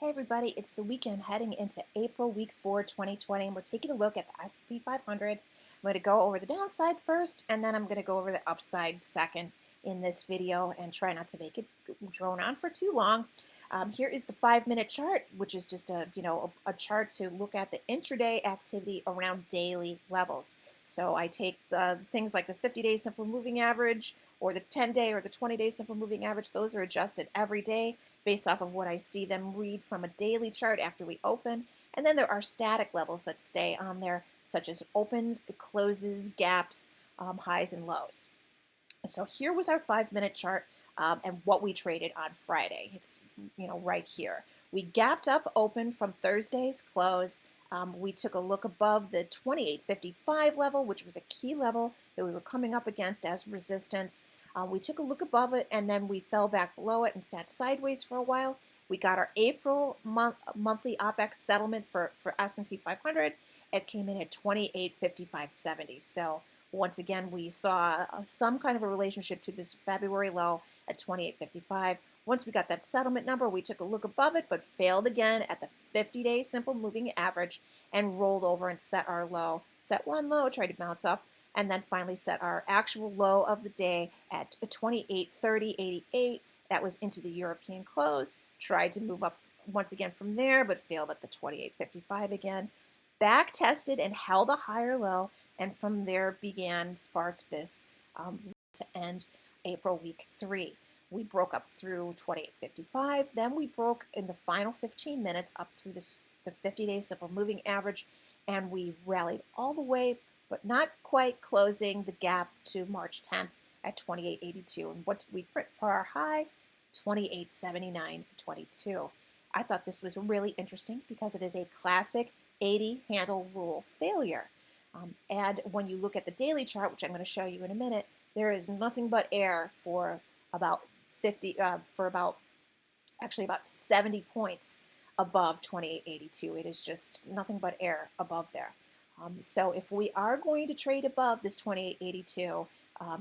Hey everybody, it's the weekend heading into April week 4, 2020, and we're taking a look at the S&P 500. I'm going to go over the downside first, and then I'm going to go over the upside second in this video and try not to make it drone on for too long. Here is the 5-minute chart, which is just a chart to look at the intraday activity around daily levels. So I take things like the 50-day simple moving average, or the 10-day or the 20-day simple moving average. Those are adjusted every day based off of what I see them read from a daily chart after we open. And then there are static levels that stay on there, such as opens, closes, gaps, highs, and lows. So here was our 5-minute chart and what we traded on Friday. It's right here. We gapped up open from Thursday's close. We took a look above the 28.55 level, which was a key level that we were coming up against as resistance. We took a look above it, and then we fell back below it and sat sideways for a while. We got our April monthly OPEX settlement for S&P 500. It came in at 28.5570. So once again, we saw some kind of a relationship to this February low at 28.55. Once we got that settlement number, we took a look above it, but failed again at the 50-day simple moving average and rolled over and set our low. Set one low, tried to bounce up, and then finally set our actual low of the day at 28.3088. That was into the European close. Tried to move up once again from there, but failed at the 28.55 again. Back tested and held a higher low, and from there sparked this to end April week 3. We broke up through 28.55. Then we broke in the final 15 minutes up through the 50-day simple moving average, and we rallied all the way, but not quite closing the gap to March 10th at 28.82. And what did we print for our high? 28.7922. I thought this was really interesting because it is a classic 80 handle rule failure. And when you look at the daily chart, which I'm going to show you in a minute, there is nothing but air for about 70 points above 28.82. It is just nothing but air above there. So if we are going to trade above this 28.82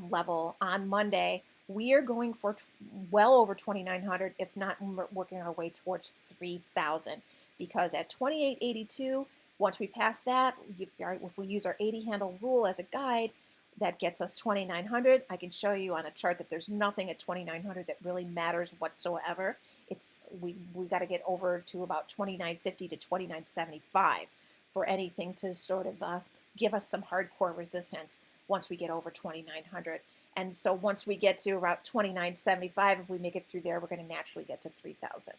level on Monday, we are going for well over 2,900, if not working our way towards 3,000. Because at 28.82, once we pass that, if we use our 80 handle rule as a guide, that gets us 2,900. I can show you on a chart that there's nothing at 2,900 that really matters whatsoever. We got to get over to about 2,950 to 2,975 for anything to sort of give us some hardcore resistance once we get over 2,900. And so once we get to about 2,975, if we make it through there, we're going to naturally get to 3,000.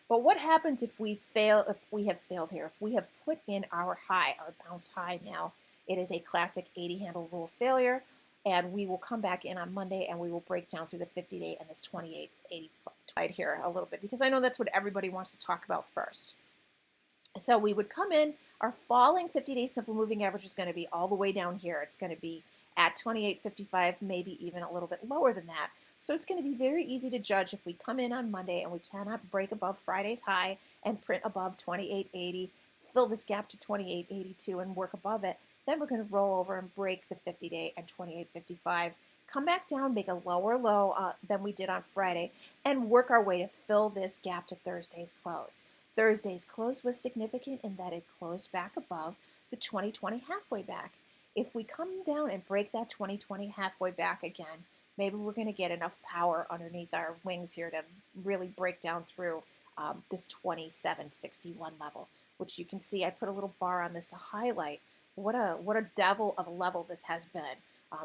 But what happens if we fail? If we have failed here, if we have put in our high, our bounce high now, it is a classic 80 handle rule failure, and we will come back in on Monday and we will break down through the 50-day and this 28.85 here a little bit, because I know that's what everybody wants to talk about first. So we would come in, our falling 50-day simple moving average is going to be all the way down here. It's going to be at 28.55, maybe even a little bit lower than that. So it's going to be very easy to judge if we come in on Monday and we cannot break above Friday's high and print above 28.80, fill this gap to 28.82 and work above it. Then we're going to roll over and break the 50-day at 28.55, come back down, make a lower low than we did on Friday, and work our way to fill this gap to Thursday's close. Thursday's close was significant in that it closed back above the 2020 halfway back. If we come down and break that 2020 halfway back again, maybe we're going to get enough power underneath our wings here to really break down through this 27.61 level, which you can see I put a little bar on this to highlight what a devil of a level this has been.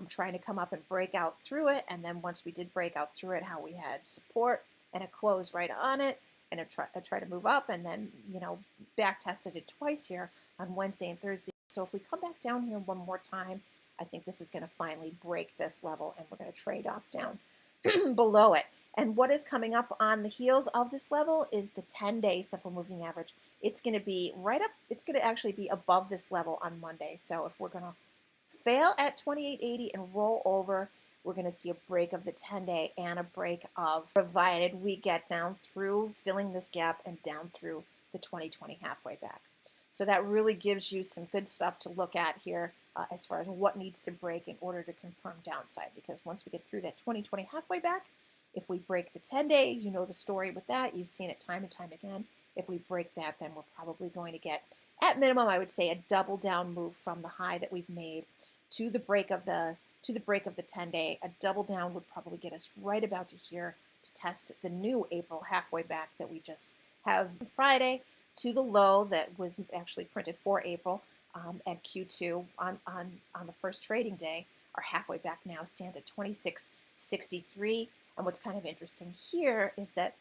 Trying to come up and break out through it, and then once we did break out through it, how we had support and a close right on it, and try to move up, and then back tested it twice here on Wednesday and Thursday. So if we come back down here one more time, I think this is going to finally break this level, and we're going to trade off down below it. And what is coming up on the heels of this level is the 10-day simple moving average. It's going to be right up, it's going to actually be above this level on Monday. So if we're going to fail at 28.80 and roll over, we're going to see a break of the 10-day and a break of, provided we get down through filling this gap and down through the 2020 halfway back. So that really gives you some good stuff to look at here as far as what needs to break in order to confirm downside. Because once we get through that 2020 halfway back, If we break the 10-day, you know the story with that. You've seen it time and time again. If we break that, then we're probably going to get, at minimum, I would say a double down move from the high that we've made to the break of the 10-day. A double down would probably get us right about to here to test the new April halfway back that we just have Friday to the low that was actually printed for April, and Q2 on the first trading day. Our halfway back now stands at 26.63. And what's kind of interesting here is that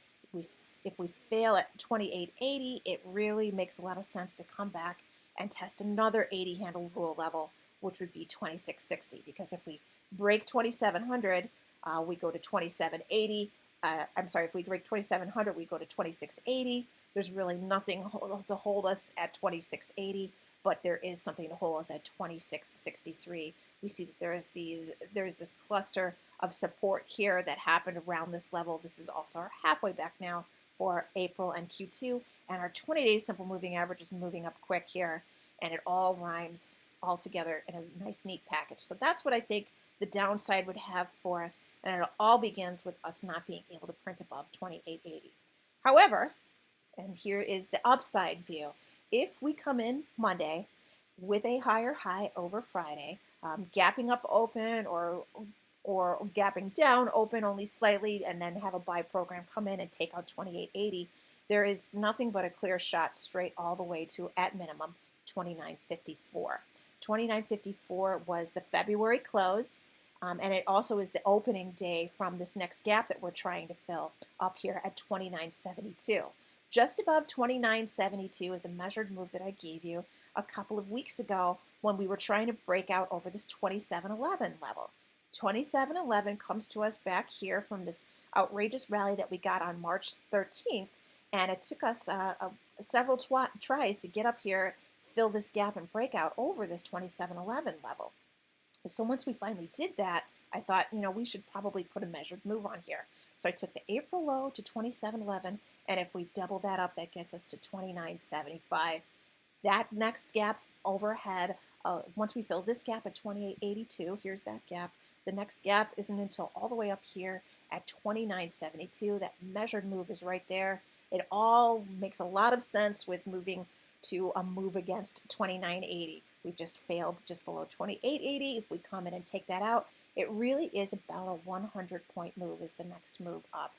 if we fail at 28.80, it really makes a lot of sense to come back and test another 80 handle rule level, which would be 26.60. Because if we break 2,700, we go to 27.80. I'm sorry, if we break 2,700, we go to 26.80. There's really nothing to hold us at 26.80, but there is something to hold us at 26.63. We see that there is this cluster of support here that happened around this level. This is also our halfway back now for April and Q2, and our 20-day simple moving average is moving up quick here, and it all rhymes all together in a nice, neat package. So that's what I think the downside would have for us, and it all begins with us not being able to print above 28.80. However, and here is the upside view. If we come in Monday with a higher high over Friday, gapping up open or gapping down open only slightly, and then have a buy program come in and take out 28.80, there is nothing but a clear shot straight all the way to, at minimum, 29.54. 29.54 was the February close, and it also is the opening day from this next gap that we're trying to fill up here at 29.72. Just above 29.72 is a measured move that I gave you a couple of weeks ago when we were trying to break out over this 27.11 level. 27.11 comes to us back here from this outrageous rally that we got on March 13th, and it took us several tries to get up here, fill this gap, and break out over this 27.11 level. So once we finally did that, I thought, we should probably put a measured move on here. So I took the April low to 27.11, and if we double that up, that gets us to 29.75. That next gap overhead, once we fill this gap at 28.82, here's that gap. The next gap isn't until all the way up here at 29.72. That measured move is right there. It all makes a lot of sense with moving to a move against 29.80. We've just failed just below 28.80. If we come in and take that out, it really is about a 100-point move is the next move up,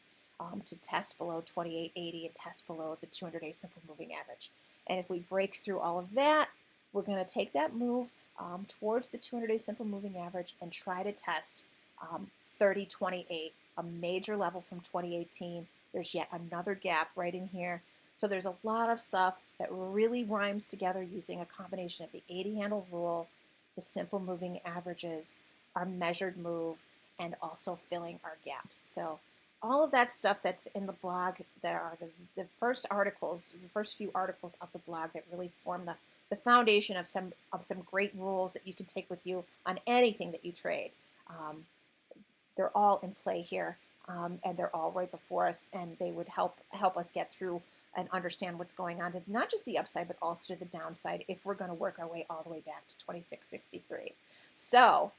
to test below 28.80 and test below the 200-day simple moving average. And if we break through all of that, we're going to take that move towards the 200-day simple moving average and try to test 30.28, a major level from 2018. There's yet another gap right in here. So there's a lot of stuff that really rhymes together using a combination of the 80 handle rule, the simple moving averages, our measured move, and also filling our gaps. So all of that stuff that's in the blog, there are the first articles, the first few articles of the blog that really form the foundation of some great rules that you can take with you on anything that you trade. They're all in play here, and they're all right before us, and they would help us get through and understand what's going on to not just the upside, but also to the downside if we're going to work our way all the way back to 26.63. So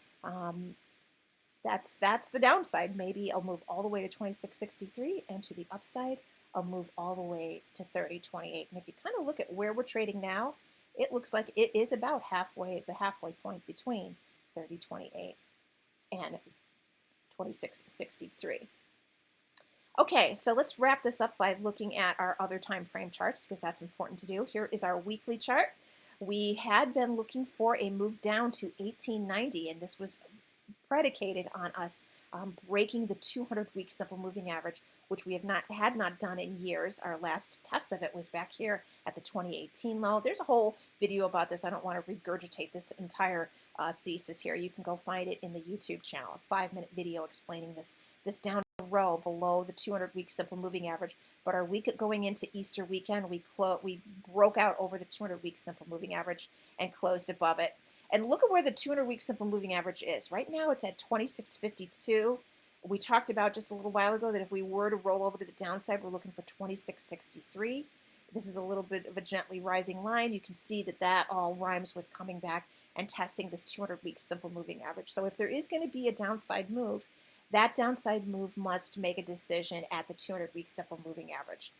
that's the downside. Maybe I'll move all the way to 26.63, and to the upside, I'll move all the way to 30.28. And if you kind of look at where we're trading now, it looks like it is about the halfway point between 30.28 and 26.63. Okay, so let's wrap this up by looking at our other time frame charts, because that's important to do. Here is our weekly chart. We had been looking for a move down to 1890, and this was predicated on us breaking the 200-week simple moving average, which we had not done in years. Our last test of it was back here at the 2018 low. There's a whole video about this. I don't want to regurgitate this entire thesis here. You can go find it in the YouTube channel, a 5-minute video explaining this down row below the 200-week simple moving average. But our week going into Easter weekend, we broke out over the 200-week simple moving average and closed above it. And look at where the 200-week simple moving average is. Right now it's at 26.52. We talked about just a little while ago that if we were to roll over to the downside, we're looking for 26.63. This is a little bit of a gently rising line. You can see that all rhymes with coming back and testing this 200-week simple moving average. So if there is going to be a downside move, that downside move must make a decision at the 200-week simple moving average.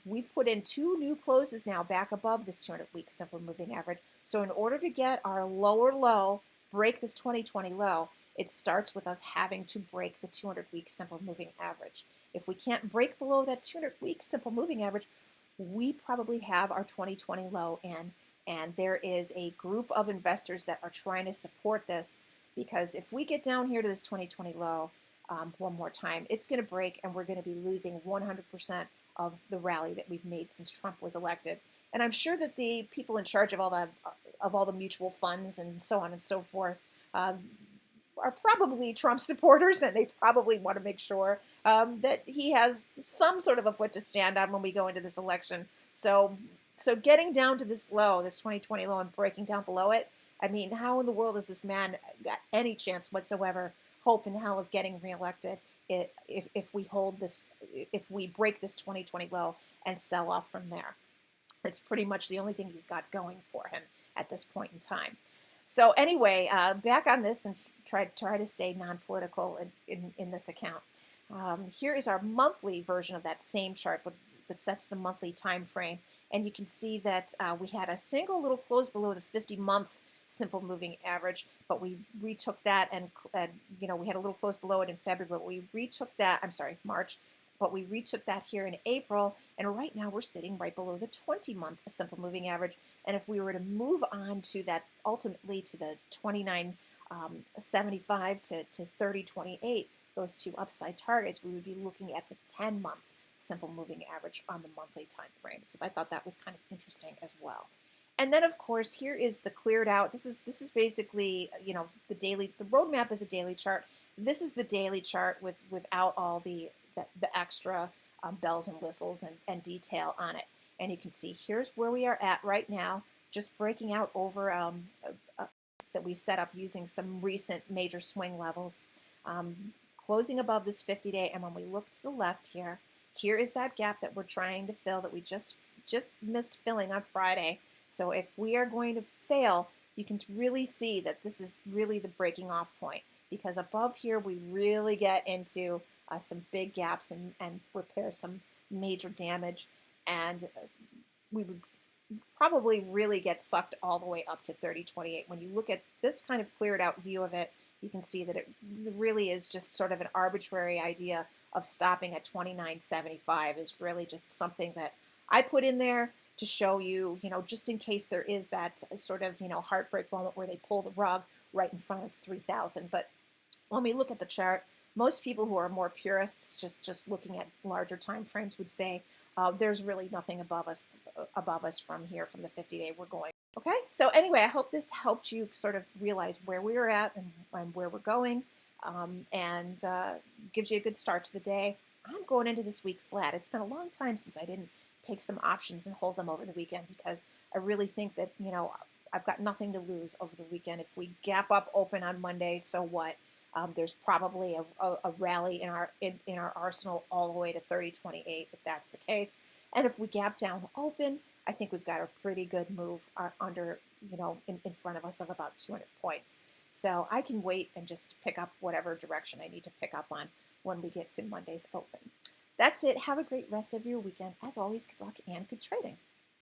We've put in 2 new closes now back above this 200-week simple moving average. So in order to get our lower low, break this 2020 low, it starts with us having to break the 200-week simple moving average. If we can't break below that 200-week simple moving average, we probably have our 2020 low in, and there is a group of investors that are trying to support this, because if we get down here to this 2020 low one more time, it's going to break and we're going to be losing 100% of the rally that we've made since Trump was elected. And I'm sure that the people in charge of all the mutual funds and so on and so forth are probably Trump supporters, and they probably want to make sure that he has some sort of a foot to stand on when we go into this election. So getting down to this low, this 2020 low, and breaking down below it, I mean, how in the world has this man got any chance whatsoever, hope in hell of getting reelected if we hold this, if we break this 2020 low and sell off from there? It's pretty much the only thing he's got going for him at this point in time. So anyway, back on this and try to stay non-political in this account. Here is our monthly version of that same chart, but sets the monthly time frame. And you can see that we had a single little close below the 50-month simple moving average, but we retook that, and we had a little close below it in February, but we retook that, I'm sorry, March, but we retook that here in April, and right now we're sitting right below the 20-month simple moving average. And if we were to move on to that, ultimately to the 29.75 to 30.28, those two upside targets, we would be looking at the 10-month simple moving average on the monthly time frame. So I thought that was kind of interesting as well. And then, of course, here is the cleared out. This is basically, the daily. The roadmap is a daily chart. This is the daily chart without all the extra bells and whistles and detail on it. And you can see here's where we are at right now, just breaking out over that we set up using some recent major swing levels, closing above this 50-day. And when we look to the left here, here is that gap that we're trying to fill that we just missed filling on Friday. So if we are going to fail, you can really see that this is really the breaking off point, because above here we really get into some big gaps and repair some major damage, and we would probably really get sucked all the way up to 30.28. When you look at this kind of cleared out view of it, you can see that it really is just sort of an arbitrary idea of stopping at 29.75 is really just something that I put in there to show you, just in case there is that sort of, heartbreak moment where they pull the rug right in front of 3,000. But when we look at the chart, most people who are more purists, just looking at larger time frames, would say there's really nothing above us from here, from the 50-day we're going. Okay, so anyway, I hope this helped you sort of realize where we are at and where we're going, and gives you a good start to the day. I'm going into this week flat. It's been a long time since I didn't take some options and hold them over the weekend, because I really think that, I've got nothing to lose over the weekend. If we gap up open on Monday, so what? There's probably a rally in our arsenal all the way to 30.28 if that's the case. And if we gap down open, I think we've got a pretty good move under, in front of us of about 200 points. So I can wait and just pick up whatever direction I need to pick up on when we get to Monday's open. That's it. Have a great rest of your weekend. As always, good luck and good trading.